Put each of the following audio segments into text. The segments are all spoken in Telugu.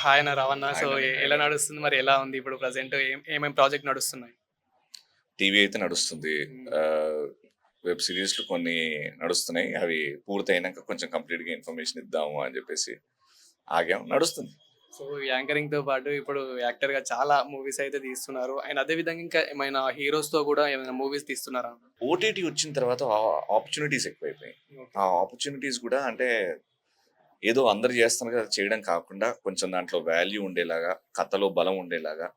హాయ్ అన్న రవణ. సో, ఆయన ఎలా నడుస్తుంది మరి? ఎలా ఉంది ఇప్పుడు ప్రెజెంట్? ఏమేం ప్రాజెక్ట్ నడుస్తున్నాయి? టీవీ అయితే నడుస్తుంది. హ్మ్. వెబ్ సిరీస్‌లు కొన్ని నడుస్తున్నాయి. అవి పూర్తయినంక కొంచెం కంప్లీట్‌గా ఇన్ఫర్మేషన్ ఇద్దాము అని జెప్పేసి ఆగాం. నడుస్తుంది. సో, యాంకరింగ్‌తో పాటు ఇప్పుడు యాక్టర్‌గా చాలా మూవీస్ అయితే తీస్తున్నారు. అండ్ అదే విధంగా ఇంకా ఏమైనా హీరోస్‌తో కూడా ఏమైనా మూవీస్ తీస్తున్నారా? ఓటీటీ వచ్చిన తర్వాత ఆపర్చునిటీస్ ఎక్కువైపోయాయి. ఓకే. ఆ ఆపర్చునిటీస్ గూడా అంటే ఏదో అందరూ జేస్తున్నారు కదా! చేయడం కాకుండా కొంచెం దాంట్లో వాల్యూ ఉండేలాగా, కథలో బలం ఉండేలాగా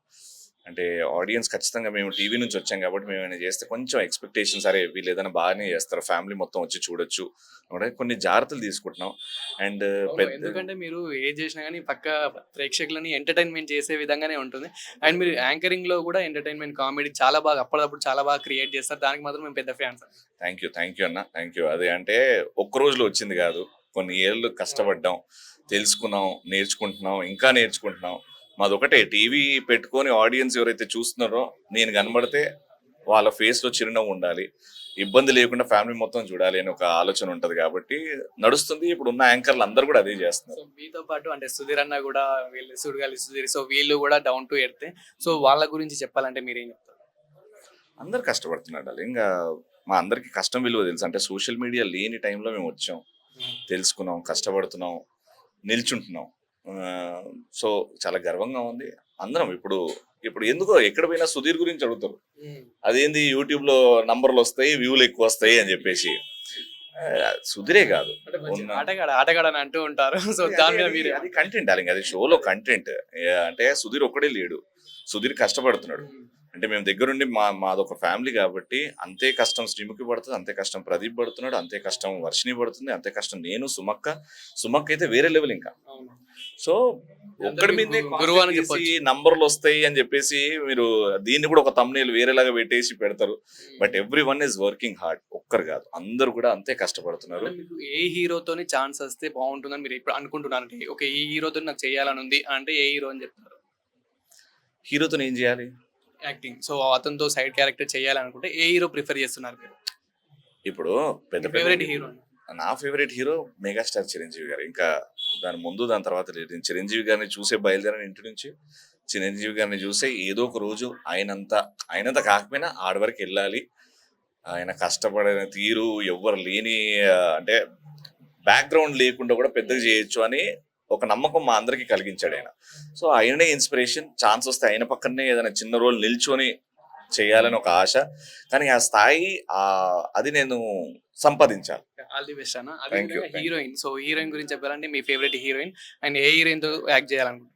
అంటే ఆడియన్స్ ఖచ్చితంగా మేము టీవీ నుంచి వచ్చాం కాబట్టి మేమేమైనా చేస్తే కొంచెం ఎక్స్‌పెక్టేషన్స్ అరే! వీళ్ళేదైనా బాగానే చేస్తారు. ఫ్యామిలీ మొత్తం వచ్చి చూడొచ్చు. కూడా కొన్ని జాగ్రత్తలు తీసుకుంటున్నాం. అండ్ అవును. పెద్ద ఎందుకంటే మీరు ఏది చేసినా గాని పక్కా ప్రేక్షకులని ఎంటర్‌టైన్‌మెంట్ చేసే విధంగానే ఉంటుంది. అండ్ మీరు యాంకరింగ్‌లో కూడా ఎంటర్‌టైన్‌మెంట్ కామెడీ చాలా బాగా అప్పటిదప్పుడు చాలా బాగా క్రియేట్ చేస్తారు. దానికి మాత్రం మేము పెద్ద ఫ్యాన్స్. థ్యాంక్ యూ అన్న. Thank you. అదే అంటే ఒక్క రోజులో వచ్చింది కాదు. కొన్ని ఏళ్ళు కష్టపడ్డాం. తెలుసుకున్నాం, నేర్చుకుంటున్నాం, ఇంకా నేర్చుకుంటున్నాం. మాదొకటే టీవీ పెట్టుకొని ఆడియన్స్ ఎవరైతే చూస్తున్నారో నేను కనబడితే వాళ్ళ ఫేస్‌లో చిరునవ్వు ఉండాలి. ఇబ్బంది లేకుండా ఫ్యామిలీ మొత్తం చూడాలి అని ఒక ఆలోచన ఉంటది కాబట్టి నడుస్తుంది. ఇప్పుడున్న యాంకర్‌లు అందరూ కూడా అదే సో, చేస్తున్నారు. మీతో పాటు అంటే సుధీర్ అన్న గూడా వీళ్ళు 'సుడిగాలి సుధీర్' సో, వీళ్ళు గూడా డౌన్ టు ఎర్తే. సో, వాళ్ళ గురించి చెప్పాలంటే మీరేం చెప్తారు? అందరూ కష్టపడుతున్నారు డార్లింగ్. మా అందరికీ కష్టం విలువ తెలుసు. అంటే సోషల్ మీడియా లేని టైంలో మేము వచ్చాం. హ్మ్. తెలుసుకున్నాం, కష్టపడుతున్నాం, నిల్చుంటున్నాం. ఆహ్, సో, చాలా గర్వంగా ఉంది. అందరం ఇప్పుడు ఇప్పుడు ఎందుకో ఎక్కడ పోయినా సుధీర్ గురించి అడుగుతారు. హ్మ్. అదేంది యూట్యూబ్‌లో నంబర్‌లొస్తాయి, వ్యూలు ఎక్కువొస్తాయి అని జెప్పేసి. సుధీరే గాదు. అంటే మంచి ఉన్న ఆటగాడు అని అంటూ ఉంటారు. సో, అదే దాని అదే మీద అది అది మీరేమంటారు? Content darling. అది షోలో కంటెంట్. అంటే సుధీర్ ఒక్కడే లేడు. సుధీర్ కష్టపడుతున్నాడు. హ్మ్. అంటే మేము దగ్గరుండి మాదొక ఫ్యామిలీ గాబట్టి అంతే కష్టం శ్రీముఖి పడుతది. అంతే కష్టం ప్రదీప్ పడుతున్నాడు. అంతే కష్టం వర్షిణి పడుతుంది. అంతే కష్టం నేను, సుమక్క. సుమక్క అయితే వేరే లెవెల్ ఇంకా. అవును. సో, అందరూ ఒక్కడి మీకు మీదే గురువు కాన్సంట్రేట్ అని చేసి చెప్పొచ్చు. నంబర్‌లొస్తాయి అని జెప్పేసి మీరు దీన్ని గూడా ఒక థంబ్‌నెయిల్ వేరేలాగా పెట్టేసి పెడతారు. హ్మ్. But everyone is working hard. ఒక్కరు గాదు. అందరూ కూడా అంతే కష్టపడుతున్నారు. అంటే మీకు ఏ హీరోతోని ఛాన్స్ వస్తే బావుంటుందని మీరు ఇప్పుడు అనుకుంటున్నారంటే, ఓకే. ఈ హీరోతోని నాకు చేయాలని ఉంది అంటే ఏ హీరో అని చెప్తారు? హీరోతోని ఏం జేయాలి? యాక్టింగ్. సో, అతనితో సైడ్ క్యారెక్టర్ చేయాలనుకుంటే ఏ హీరో ప్రిఫర్ చేస్తున్నారు మీరు? ఇప్పుడు పెద్ద మీ పెద్ద ఫేవరెట్ హీరో? నా ఫేవరెట్ హీరో మెగాస్టార్ చిరంజీవి గారు. ఇంకా దాని ముందు, దాని తర్వాత లేదు. నేను చిరంజీవి గారిని చూసే బయలుదేరాను ఇంటి నుంచి. చిరంజీవి గారిని చూసే ఏదో ఒక రోజు ఆయనంత కాకపోయినా ఆడి వరకెళ్ళాలి. ఆయన కష్టపడిన తీరు ఎవ్వరు లేని అంటే బ్యాక్‌గ్రౌండ్ లేకుండా కూడా పెద్దగా చేయొచ్చు అని ఒక నమ్మకం మా అందరికీ కలిగించాడాయన. సో, ఆయననే ఇన్‌స్పిరేషన్. ఛాన్స్ వస్తే ఆయన పక్కనే ఏదైనా చిన్న రోల్ నిల్చొని చేయాలని ఒక ఆశ. కానీ ఆ స్థాయి అది నేను సంపాదించాలి. ఆల్ ది బెస్ట్ అన్న. అదే థాంక్ యూ. విధంగా thank you. Heroine. So, heroine గురించి చెప్పాలంటే మీ ఫేవరెట్ హీరోయిన్ అండ్ ఏ హీరోయిన్‌తో యాక్ట్ చేయాలనుకుంటున్నారు?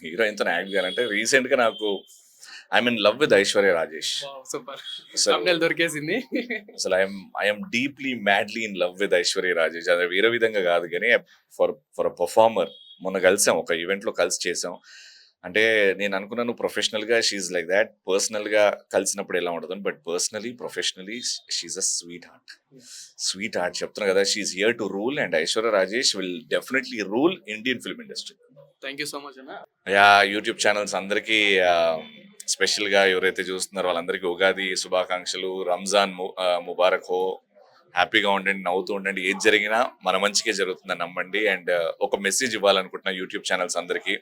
హీరోయిన్‌తోని యాక్ట్ చేయాలంటే రీసెంట్‌గా నాకు I am in love with Aishwarya Rajesh. Wow! Super. అసలు థంబ్‌నెయిల్ దొరికేసింది. అసలు I am deeply madly in love with Aishwarya Rajesh. అది వేరే విధంగా కాదు గానీ ఫర్ ఎ పెర్ఫార్మర్ మొన్న కలిసాం. ఒక ఈవెంట్‌లో కలిసి చేసాం. అంటే నేను అనుకున్నాను ప్రొఫెషనల్‌గా షీ ఈస్ లైక్ థట్. పర్సనల్‌గా కలిసినప్పుడు ఎలా ఉంటదని. But personally, professionally she is a sweet heart. Sweet heart చెప్తున్నా కదా! She is here to rule and Aishwarya Rajesh will definitely rule Indian film industry. Thank you so much అన్న. యూట్యూబ్ ఛానల్స్ అందరికీ స్పెషల్‌గా ఎవరైతే చూస్తున్నారో వాళ్ళందరికీ ఉగాది శుభాకాంక్షలు. రంజాన్ ముబారక్ హో. హ్యాపీగా ఉండండి, నవ్వుతూ ఉండండి. ఏది జరిగినా మన మంచికే జరుగుతుందని నమ్మండి. అండ్ ఒక మెసేజ్ ఇవ్వాలనుకుంటున్నా యూట్యూబ్ ఛానల్స్ అందరికీ.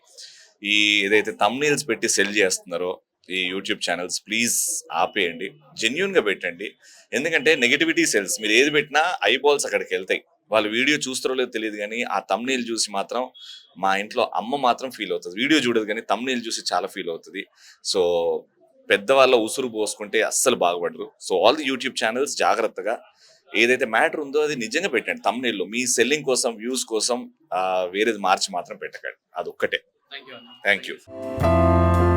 ఈ ఏదైతే థంబ్‌నెయిల్స్ పెట్టి సెల్ చేస్తున్నారో ఈ యూట్యూబ్ ఛానల్స్ ప్లీజ్ ఆపేయండి. జెన్యూన్‌గా పెట్టండి. ఎందుకంటే నెగటివిటీ సెల్స్. మీరు ఏది పెట్టినా ఐబాల్స్ అక్కడికెళ్తాయి. వాళ్ళు వీడియో చూస్తారో లేదో తెలీదు గానీ, ఆ థంబ్‌నెయిల్ చూసి మాత్రం మా ఇంట్లో అమ్మ మాత్రం ఫీల్ అవుతది. వీడియో చూడదు గానీ థంబ్‌నెయిల్ చూసి చాలా ఫీల్ అవుతది. సో, పెద్దవాళ్ళ ఉసురు పోసుకుంటే అస్సలు బాగుపడరు. So, all the YouTube channels జాగ్రత్తగా ఏదైతే మ్యాటర్ ఉందో అది నిజంగా పెట్టండి థంబ్‌నెయిల్‌లో. మీ సెల్లింగ్ కోసం, వ్యూస్ కోసం వేరేది మార్చి మాత్రం పెట్టకండి. అదొక్కటే. థాంక్ యూ అన్న. Thank thank you. యూ.